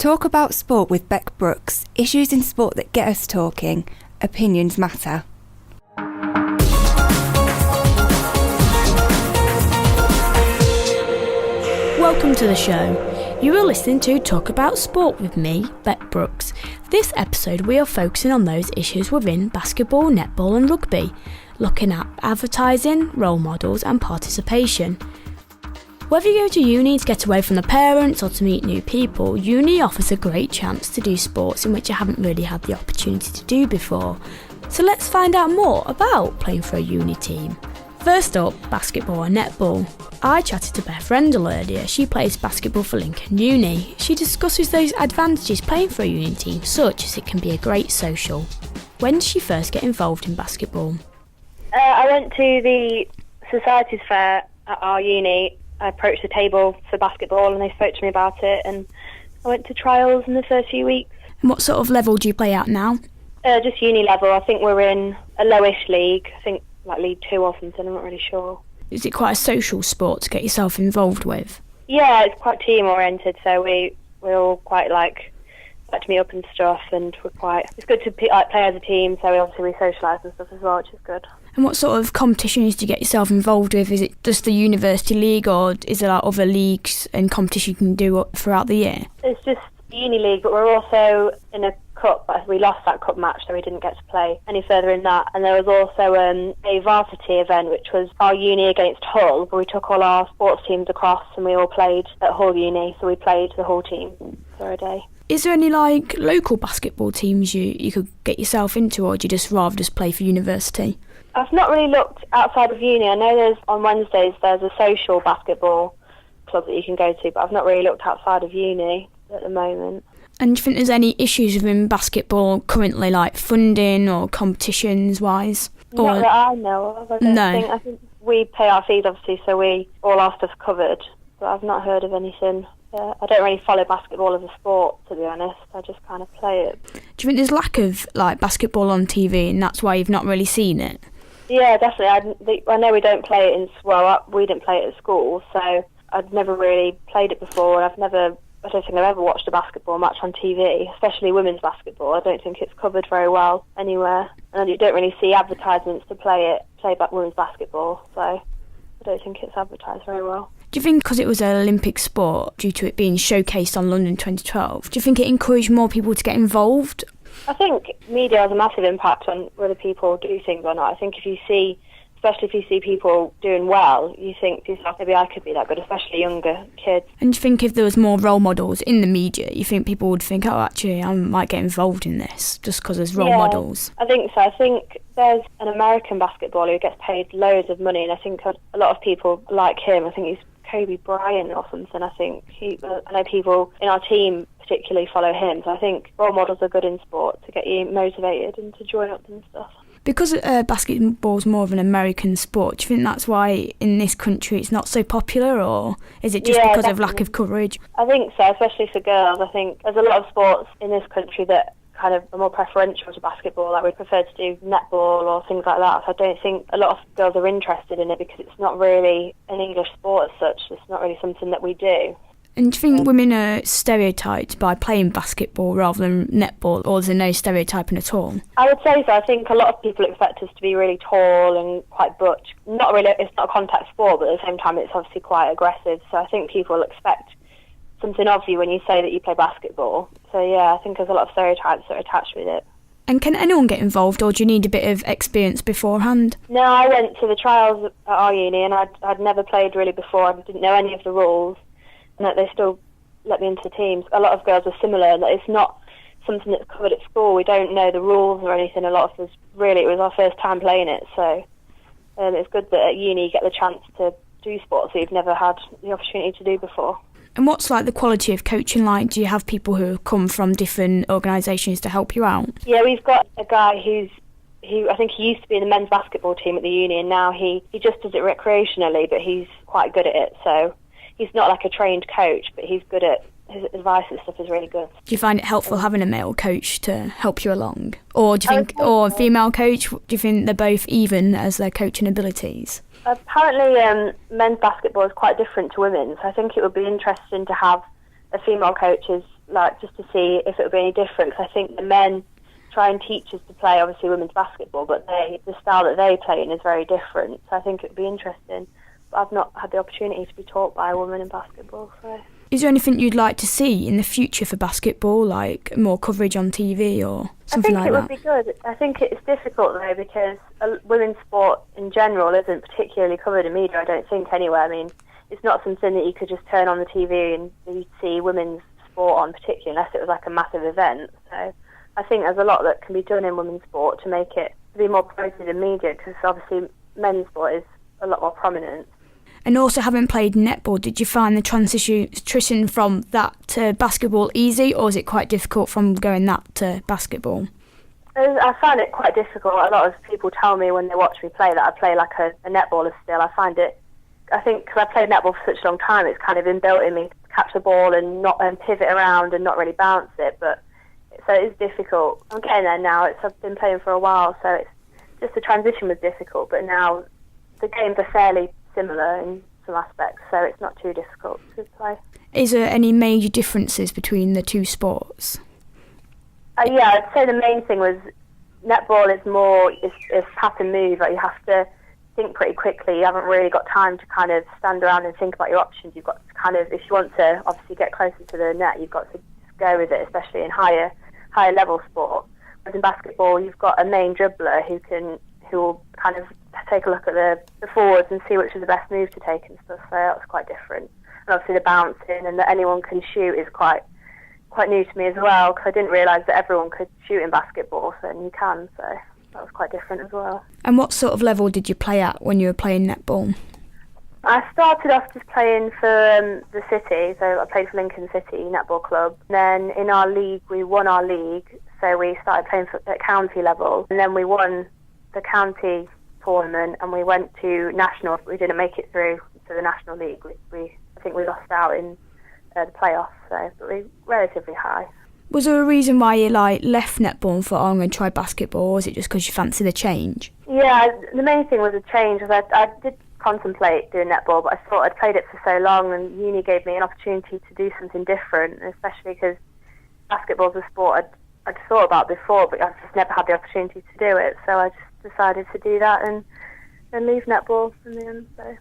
Talk about sport with Beck Brooks. Issues in sport that get us talking. Opinions matter. Welcome to the show. You are listening to Talk About Sport with me, Beck Brooks. This episode we are focusing on those issues within basketball, netball and rugby, looking at advertising, role models and participation. Whether you go to uni to get away from the parents or to meet new people, uni offers a great chance to do sports in which you haven't really had the opportunity to do before. So let's find out more about playing for a uni team. First up, basketball and netball. I chatted to Beth Rendell earlier. She plays basketball for Lincoln Uni. She discusses those advantages playing for a uni team, such as it can be a great social. When did she first get involved in basketball? I went to the Societies Fair at our uni. I approached the table for basketball and they spoke to me about it, and I went to trials in the first few weeks. And what sort of level do you play at now? Just uni level. I think we're in a lowish league. I think like League 2 or something, I'm not really sure. Is it quite a social sport to get yourself involved with? Yeah, it's quite team oriented, so we're all quite like to meet up and stuff, and it's good to play as a team, so we socialise and stuff as well, which is good. And what sort of competitions do you get yourself involved with? Is it just the university league, or is there like other leagues and competitions you can do throughout the year? It's just the uni league, but we're also in a cup. We lost that cup match, so we didn't get to play any further in that. And there was also a varsity event, which was our uni against Hull, where we took all our sports teams across and we all played at Hull Uni, so we played the whole team for a day. Is there any like local basketball teams you could get yourself into, or do you just rather just play for university? I've not really looked outside of uni. I know on Wednesdays there's a social basketball club that you can go to, but I've not really looked outside of uni at the moment. And do you think there's any issues within basketball currently, like funding or competitions-wise? Not that I know of. I think we pay our fees, obviously, so all our stuff's covered, but I've not heard of anything. I don't really follow basketball as a sport, to be honest. I just kind of play it. Do you think there's lack of like basketball on TV and that's why you've not really seen it? Yeah, definitely. I know we don't play it we didn't play it at school, so I'd never really played it before, and I don't think I've ever watched a basketball match on TV, especially women's basketball. I don't think it's covered very well anywhere, and you don't really see advertisements to play women's basketball, so I don't think it's advertised very well. Do you think because it was an Olympic sport, due to it being showcased on London 2012, do you think it encouraged more people to get involved? I think media has a massive impact on whether people do things or not. I think especially if you see people doing well, you think to yourself, maybe I could be that good, especially younger kids. And do you think if there was more role models in the media, you think people would think, oh, actually, I might get involved in this just because there's role models? I think so. I think there's an American basketballer who gets paid loads of money, and I think a lot of people like him. I think he's Kobe Bryant or something. I know people in our team particularly follow him, so I think role models are good in sport to get you motivated and to join up and stuff. Because basketball's more of an American sport, do you think that's why in this country it's not so popular, or is it just because of lack of coverage? I think so, especially for girls. I think there's a lot of sports in this country that kind of are more preferential to basketball, like we'd prefer to do netball or things like that. So I don't think a lot of girls are interested in it because it's not really an English sport as such. It's not really something that we do. And do you think women are stereotyped by playing basketball rather than netball, or is there no stereotyping at all? I would say so. I think a lot of people expect us to be really tall and quite butch. Not really, it's not a contact sport, but at the same time it's obviously quite aggressive. So I think people expect something of you when you say that you play basketball. So yeah, I think there's a lot of stereotypes that are attached with it. And can anyone get involved, or do you need a bit of experience beforehand? No, I went to the trials at our uni and I'd never played really before. I didn't know any of the rules. And that they still let me into the teams. A lot of girls are similar, that it's not something that's covered at school. We don't know the rules or anything. A lot of us, really, it was our first time playing it, so it's good that at uni you get the chance to do sports that you've never had the opportunity to do before. And what's like the quality of coaching like? Do you have people who come from different organisations to help you out? Yeah, we've got a guy who I think he used to be in the men's basketball team at the uni, and now he just does it recreationally, but he's quite good at it, so he's not like a trained coach, but he's good at his advice and stuff is really good. Do you find it helpful having a male coach to help you along? Or do you think, or a female coach, do you think they're both even as their coaching abilities? Apparently men's basketball is quite different to women's. I think it would be interesting to have a female coach as like just to see if it would be any different. Because I think the men try and teach us to play, obviously, women's basketball, but the style that they play in is very different. So I think it would be interesting. But I've not had the opportunity to be taught by a woman in basketball. So. Is there anything you'd like to see in the future for basketball, like more coverage on TV or something like that? I think it would be good. I think it's difficult though because women's sport in general isn't particularly covered in media, I don't think, anywhere. I mean, it's not something that you could just turn on the TV and you'd see women's sport on particularly unless it was like a massive event. So I think there's a lot that can be done in women's sport to make it be more promoted in media because obviously men's sport is a lot more prominent. And also, having played netball, did you find the transition from that to basketball easy, or is it quite difficult from going that to basketball? I found it quite difficult. A lot of people tell me when they watch me play that I play like a netballer still. I think because I played netball for such a long time, it's kind of inbuilt in me to catch the ball and not pivot around and not really bounce it. But so it is difficult. I'm getting there now. I've been playing for a while, so it's just the transition was difficult. But now the games are fairly similar in some aspects, so it's not too difficult to play. Is there any major differences between the two sports? Yeah, I'd say the main thing was netball is more is tap and move. Like you have to think pretty quickly. You haven't really got time to kind of stand around and think about your options. You've got to kind of, if you want to obviously get closer to the net, you've got to just go with it, especially in higher level sport. Whereas in basketball, you've got a main dribbler who will kind of take a look at the forwards and see which is the best move to take and stuff. So that's quite different. And obviously the bouncing and that anyone can shoot is quite new to me as well, because I didn't realise that everyone could shoot in basketball, so you can. So that was quite different as well. And what sort of level did you play at when you were playing netball? I started off just playing for the city, so I played for Lincoln City Netball Club. Then in our league, we won our league, so we started playing at county level, and then we won the county tournament and we went to national. We didn't make it through to the national league. I think we lost out in the playoffs, so but we relatively high. Was there a reason why you left netball and thought, I'm going to try basketball, or was it just because you fancied a change? Yeah, the main thing was a change. I did contemplate doing netball, but I thought I'd played it for so long and uni gave me an opportunity to do something different, especially because basketball's a sport I'd thought about before, but I've just never had the opportunity to do it, so I just decided to do that and leave netball in the end. So.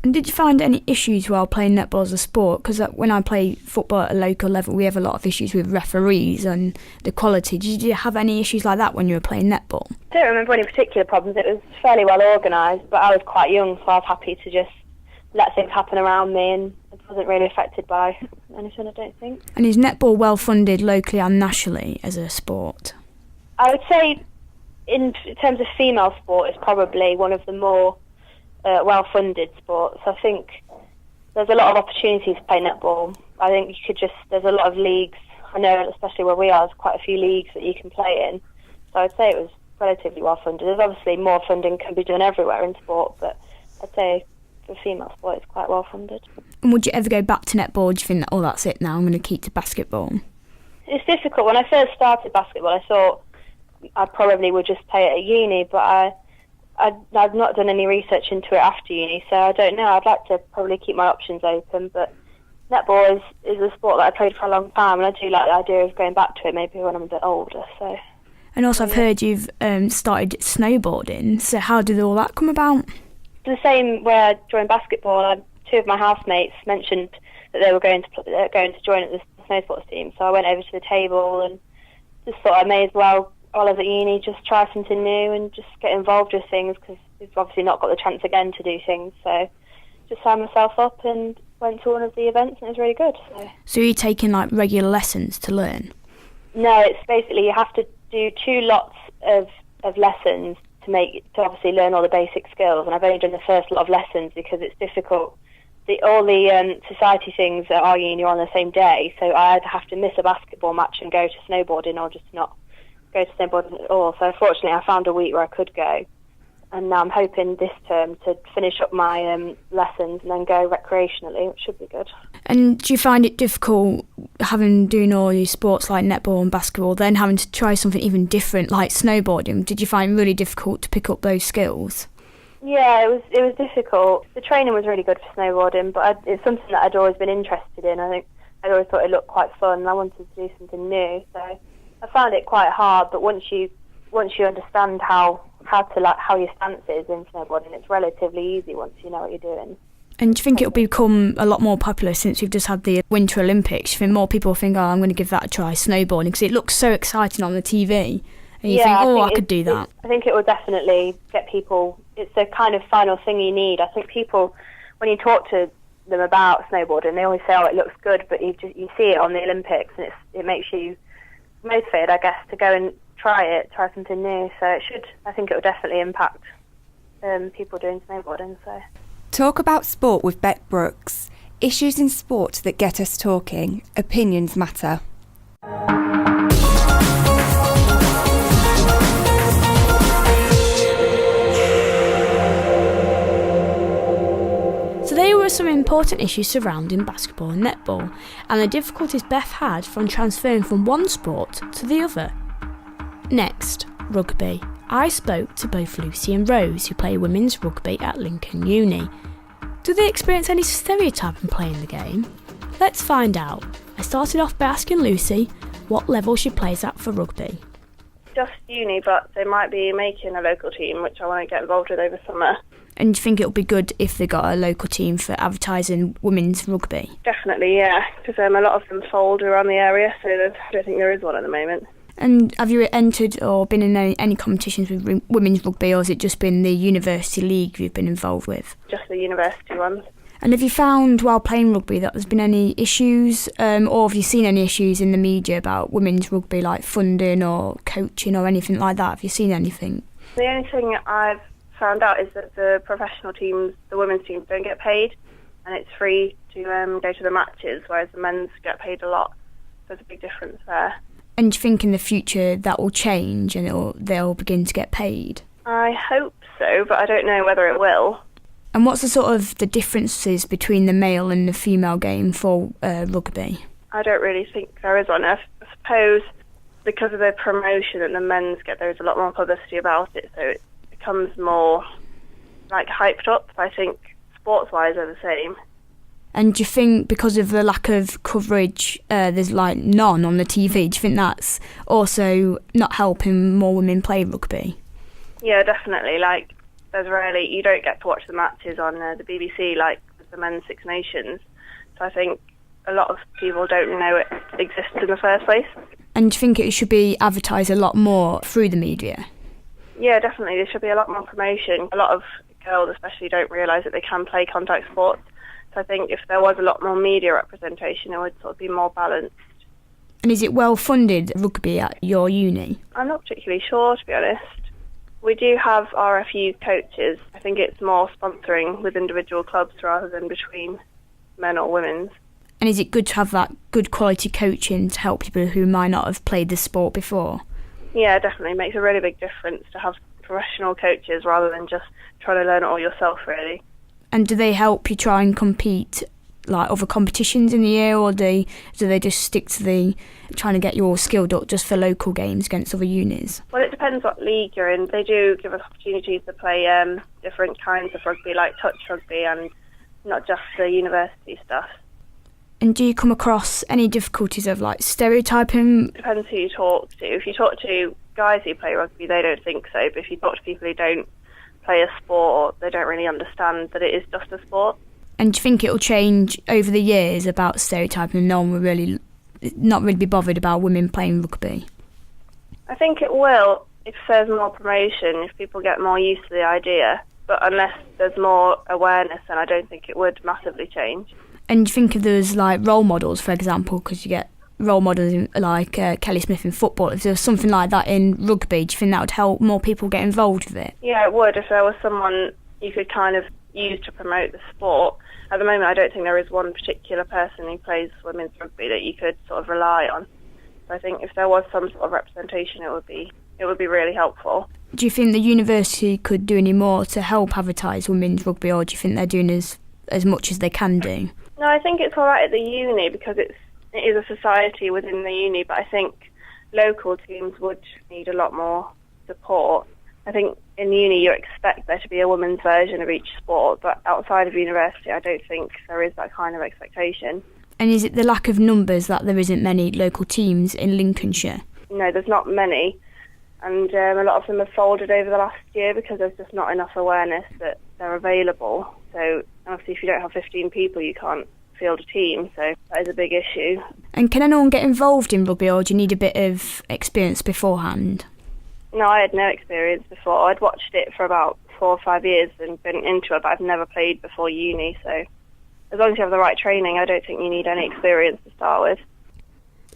And did you find any issues while playing netball as a sport? Because when I play football at a local level, we have a lot of issues with referees and the quality. Did you have any issues like that when you were playing netball? I don't remember any particular problems. It was fairly well organised, but I was quite young, so I was happy to just let things happen around me, and it wasn't really affected by anything, I don't think. And is netball well funded locally and nationally as a sport? I would say in terms of female sport, it's probably one of the more well-funded sports. I think there's a lot of opportunities to play netball. I think there's a lot of leagues. I know, especially where we are, there's quite a few leagues that you can play in. So I'd say it was relatively well-funded. There's obviously more funding can be done everywhere in sport, but I'd say for female sport, it's quite well-funded. And would you ever go back to netball? Do you think that, that's it now, I'm going to keep to basketball? It's difficult. When I first started basketball, I thought I probably would just play it at uni, but I've not done any research into it after uni, so I don't know. I'd like to probably keep my options open, but netball is a sport that I played for a long time, and I do like the idea of going back to it maybe when I'm a bit older. So. And also I've heard you've started snowboarding, so how did all that come about? The same where I joined basketball, two of my housemates mentioned that they were going to join at the snow sports team, so I went over to the table and just thought I may as well, while I was at uni, just try something new and just get involved with things, because we've obviously not got the chance again to do things. So just signed myself up and went to one of the events, and it was really good. So you're taking regular lessons to learn? No, it's basically you have to do 2 lots of lessons to obviously learn all the basic skills, and I've only done the first lot of lessons because it's difficult. All the society things at our uni are on the same day, so I either have to miss a basketball match and go to snowboarding, or just not go to snowboarding at all. So fortunately I found a week where I could go, and now I'm hoping this term to finish up my lessons and then go recreationally, which should be good. And do you find it difficult doing all these sports like netball and basketball, then having to try something even different like snowboarding? Did you find it really difficult to pick up those skills? Yeah, it was difficult. The training was really good for snowboarding, but it's something that I'd always been interested in. I think I always thought it looked quite fun, and I wanted to do something new. So I found it quite hard, but once you understand how your stance is in snowboarding, it's relatively easy once you know what you're doing. And do you think it'll become a lot more popular since we've just had the Winter Olympics? Do you think more people think, oh, I'm going to give that a try, snowboarding, because it looks so exciting on the TV, and you think, oh, I could do that. I think it will definitely get people. It's the kind of final thing you need. I think people, when you talk to them about snowboarding, they always say, oh, it looks good, but you see it on the Olympics, and it makes you motivated, I guess, to go and try something new. So I think it will definitely impact people doing snowboarding. So. Talk about sport with Beck Brooks. Issues in sport that get us talking. Opinions matter. So there were some important issues surrounding basketball and netball, and the difficulties Beth had from transferring from one sport to the other. Next, rugby. I spoke to both Lucy and Rose, who play women's rugby at Lincoln Uni. Do they experience any stereotyping playing the game? Let's find out. I started off by asking Lucy what level she plays at for rugby. Just uni, but they might be making a local team, which I want to get involved with over summer. And do you think it'll be good if they got a local team for advertising women's rugby? Definitely, yeah, because a lot of them fold around the area, so I don't think there is one at the moment. And have you entered or been in any competitions with women's rugby, or has it just been the university league you've been involved with? Just the university ones. And have you found while playing rugby that there's been any issues, or have you seen any issues in the media about women's rugby, like funding or coaching or anything like that? Have you seen anything? The only thing I've found out is that the professional teams, the women's teams, don't get paid, and it's free to go to the matches, whereas the men's get paid a lot. There's a big difference there. And do you think in the future that will change and they'll begin to get paid? I hope so, but I don't know whether it will. And what's the differences between the male and the female game for rugby? I don't really think there is one. I suppose because of the promotion that the men's get, there's a lot more publicity about it, so it becomes more hyped up. I think sports-wise they're the same. And do you think because of the lack of coverage, there's none on the TV, do you think that's also not helping more women play rugby? Yeah, definitely. You don't get to watch the matches on the BBC like the Men's Six Nations. So I think a lot of people don't know it exists in the first place. And do you think it should be advertised a lot more through the media? Yeah, definitely. There should be a lot more promotion. A lot of girls especially don't realise that they can play contact sports. So I think if there was a lot more media representation, it would sort of be more balanced. And is it well funded, rugby, at your uni? I'm not particularly sure, to be honest. We do have RFU coaches. I think it's more sponsoring with individual clubs rather than between men or women's. And is it good to have that good quality coaching to help people who might not have played the sport before? Yeah, definitely. It makes a really big difference to have professional coaches rather than just trying to learn it all yourself, really. And do they help you try and compete other competitions in the year, or do they just stick to trying to get you all skilled up just for local games against other unis? Well, it depends what league you're in. They do give us opportunities to play different kinds of rugby, like touch rugby, and not just the university stuff. And do you come across any difficulties of stereotyping? Depends who you talk to. If you talk to guys who play rugby, they don't think so. But if you talk to people who don't play a sport, they don't really understand that it is just a sport. And do you think it will change over the years about stereotyping and no one will not really be bothered about women playing rugby? I think it will if there's more promotion, if people get more used to the idea. But unless there's more awareness, then I don't think it would massively change. And do you think if there's role models, for example, because you get role models like Kelly Smith in football, if there was something like that in rugby, do you think that would help more people get involved with it? Yeah, it would. If there was someone you could kind of use to promote the sport. At the moment, I don't think there is one particular person who plays women's rugby that you could sort of rely on. So I think if there was some sort of representation, it would be really helpful. Do you think the university could do any more to help advertise women's rugby, or do you think they're doing as much as they can do? No, I think it's all right at the uni because it is a society within the uni, but I think local teams would need a lot more support. I think in uni you expect there to be a women's version of each sport, but outside of university I don't think there is that kind of expectation. And is it the lack of numbers that there isn't many local teams in Lincolnshire? No, there's not many. And a lot of them have folded over the last year because there's just not enough awareness that they're available. So obviously if you don't have 15 people, you can't field a team. So that is a big issue. And can anyone get involved in rugby, or do you need a bit of experience beforehand? No, I had no experience before. I'd watched it for about 4 or 5 years and been into it, but I've never played before uni. So as long as you have the right training, I don't think you need any experience to start with.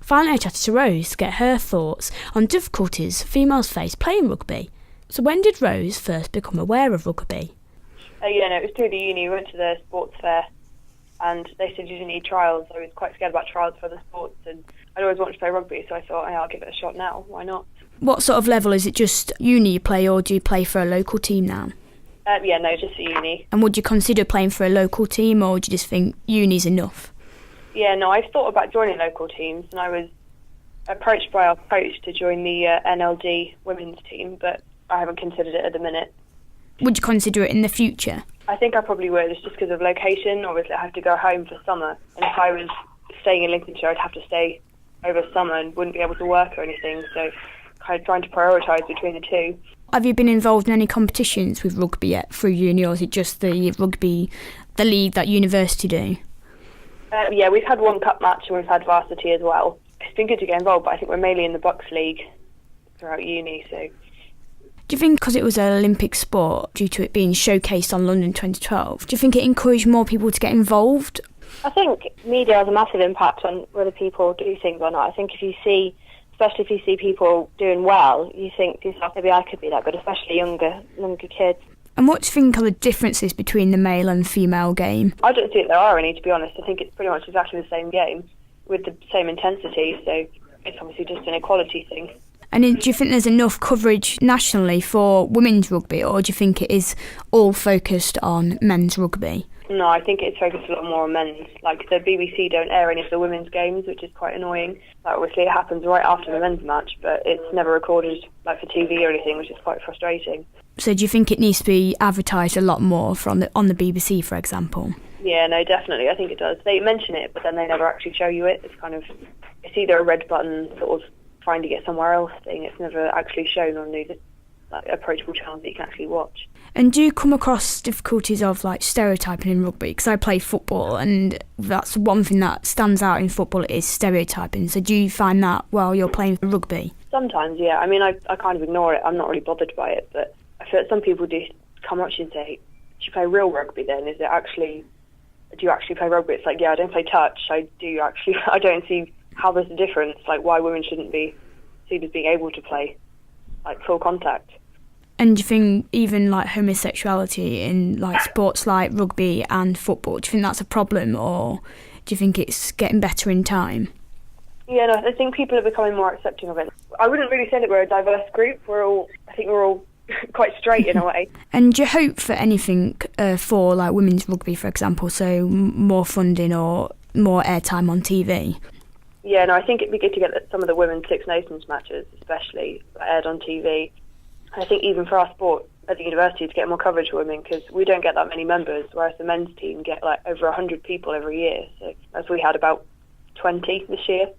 Finally, I chatted to Rose to get her thoughts on difficulties females face playing rugby. So when did Rose first become aware of rugby? It was through the uni. We went to the sports fair and they said you didn't need trials. I was quite scared about trials for the sports, and I'd always wanted to play rugby, so I thought, I'll give it a shot now. Why not? What sort of level? Is it just uni you play, or do you play for a local team now? Just for uni. And would you consider playing for a local team, or do you just think uni's enough? Yeah, no, I've thought about joining local teams, and I was approached by our coach to join the NLD women's team, but I haven't considered it at the minute. Would you consider it in the future? I think I probably would. It's just because of location. Obviously, I have to go home for summer, and if I was staying in Lincolnshire, I'd have to stay over summer and wouldn't be able to work or anything, so kind of trying to prioritise between the two. Have you been involved in any competitions with rugby yet through uni, or is it just the rugby, the league that university do? We've had one cup match and we've had varsity as well. It's been good to get involved, but I think we're mainly in the Bucks League throughout uni. So, do you think because it was an Olympic sport, due to it being showcased on London 2012, do you think it encouraged more people to get involved? I think media has a massive impact on whether people do things or not. I think especially if you see people doing well, you think to yourself, maybe I could be that good, especially younger kids. And what do you think are the differences between the male and female game? I don't think there are any, to be honest. I think it's pretty much exactly the same game with the same intensity, so it's obviously just an equality thing. And do you think there's enough coverage nationally for women's rugby, or do you think it is all focused on men's rugby? No, I think it's focused a lot more on men's. Like, the BBC don't air any of the women's games, which is quite annoying. Like, obviously it happens right after the men's match, but it's never recorded like for TV or anything, which is quite frustrating. So do you think it needs to be advertised a lot more on the BBC, for example? Yeah, no, definitely. I think it does. They mention it, but then they never actually show you it. It's either a red button sort of finding it somewhere else thing. It's never actually shown on these approachable channels that you can actually watch. And do you come across difficulties of stereotyping in rugby? Because I play football, and that's one thing that stands out in football is stereotyping. So do you find that while you're playing rugby? Sometimes, yeah. I mean, I kind of ignore it. I'm not really bothered by it, but I feel like some people do come up to you and say, "Do you play real rugby then? Do you actually play rugby?" It's like, yeah, I don't play touch. I don't see how there's a difference. Like, why women shouldn't be seen as being able to play full contact. And do you think even homosexuality in sports like rugby and football, do you think that's a problem, or do you think it's getting better in time? Yeah, no, I think people are becoming more accepting of it. I wouldn't really say that we're a diverse group. I think we're all quite straight in a way. And do you hope for anything for women's rugby, for example, so more funding or more airtime on TV? Yeah, no, I think it'd be good to get some of the women's Six Nations matches, especially, aired on TV. I think even for our sport at the university to get more coverage for women, because we don't get that many members, whereas the men's team get over 100 people every year. So as we had about 20 this year.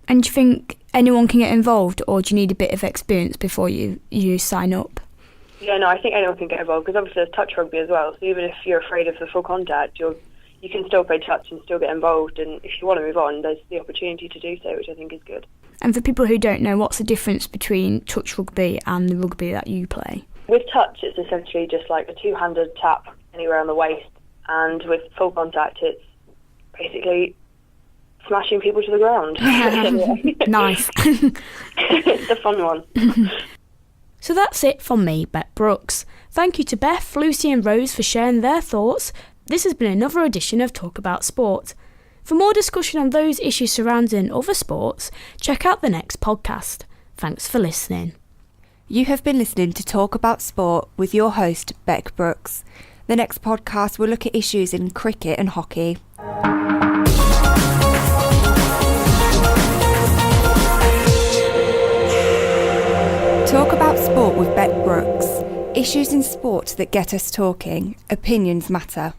And do you think anyone can get involved, or do you need a bit of experience before you sign up? Yeah, no, I think anyone can get involved, because obviously there's touch rugby as well. So even if you're afraid of the full contact, you can still play touch and still get involved. And if you want to move on, there's the opportunity to do so, which I think is good. And for people who don't know, what's the difference between touch rugby and the rugby that you play? With touch, it's essentially just like a two-handed tap anywhere on the waist. And with full contact, it's basically smashing people to the ground. Nice. It's the fun one. So that's it from me, Beth Brooks. Thank you to Beth, Lucy and Rose for sharing their thoughts. This has been another edition of Talk About Sport. For more discussion on those issues surrounding other sports, check out the next podcast. Thanks for listening. You have been listening to Talk About Sport with your host, Beck Brooks. The next podcast will look at issues in cricket and hockey. Talk About Sport with Beck Brooks. Issues in sport that get us talking. Opinions matter.